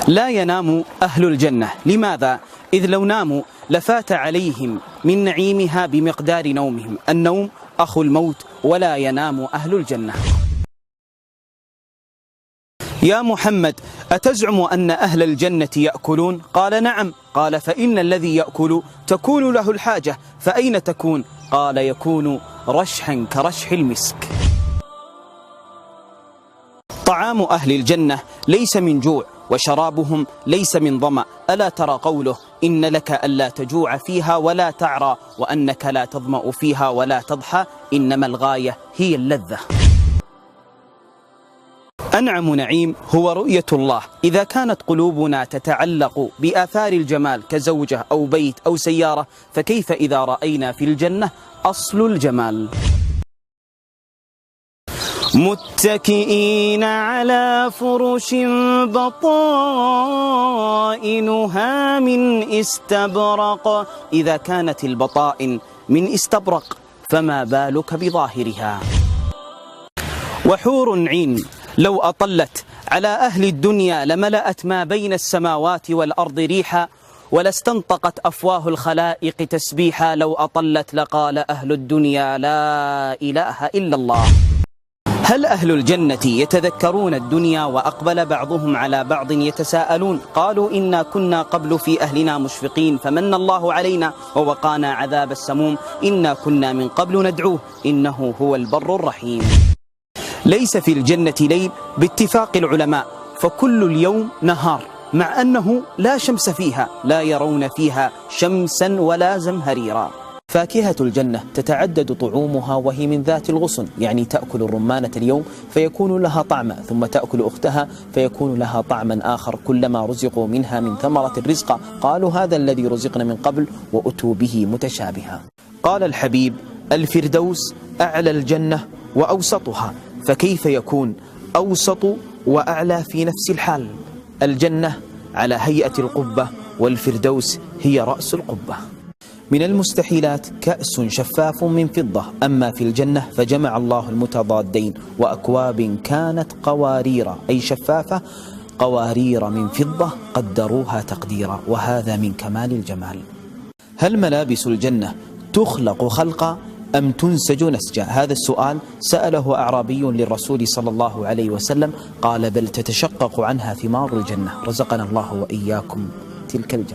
لا ينام أهل الجنة. لماذا؟ إذ لو ناموا لفات عليهم من نعيمها بمقدار نومهم. النوم أخو الموت، ولا ينام أهل الجنة. يا محمد، أتزعم أن أهل الجنة يأكلون؟ قال نعم. قال فإن الذي يأكل تكون له الحاجة، فأين تكون؟ قال يكون رشحا كرشح المسك. طعام أهل الجنة ليس من جوع، وشرابهم ليس من ظمأ. ألا ترى قوله إن لك ألا تجوع فيها ولا تعرى، وأنك لا تظمأ فيها ولا تضحى، إنما الغاية هي اللذة. أنعم نعيم هو رؤية الله. إذا كانت قلوبنا تتعلق بآثار الجمال كزوجة أو بيت أو سيارة، فكيف إذا رأينا في الجنة أصل الجمال؟ متكئين على فرش بطائنها من استبرق. إذا كانت البطائن من استبرق فما بالك بظاهرها؟ وحور عين لو أطلت على أهل الدنيا لملأت ما بين السماوات والأرض ريحا، ولاستنطقت أفواه الخلائق تسبيحا. لو أطلت لقال أهل الدنيا لا إله إلا الله. هل أهل الجنة يتذكرون الدنيا؟ وأقبل بعضهم على بعض يتساءلون، قالوا إنا كنا قبل في أهلنا مشفقين فمن الله علينا ووقانا عذاب السموم، إنا كنا من قبل ندعوه إنه هو البر الرحيم. ليس في الجنة ليل باتفاق العلماء، فكل اليوم نهار، مع أنه لا شمس فيها، لا يرون فيها شمسا ولا زمهريرا. فاكهة الجنة تتعدد طعومها وهي من ذات الغصن، يعني تأكل الرمانة اليوم فيكون لها طعما، ثم تأكل أختها فيكون لها طعما آخر، كلما رزقوا منها من ثمرة الرزق قالوا هذا الذي رزقنا من قبل وأتوا به متشابها. قال الحبيب الفردوس أعلى الجنة وأوسطها، فكيف يكون أوسط وأعلى في نفس الحال؟ الجنة على هيئة القبة، والفردوس هي رأس القبة. من المستحيلات كأس شفاف من فضة، أما في الجنة فجمع الله المتضادين، وأكواب كانت قوارير أي شفافة، قوارير من فضة قدروها تقديرا، وهذا من كمال الجمال. هل ملابس الجنة تخلق خلقا أم تنسج نسجا؟ هذا السؤال سأله أعرابي للرسول صلى الله عليه وسلم، قال بل تتشقق عنها ثمار الجنة. رزقنا الله وإياكم تلك الجنة.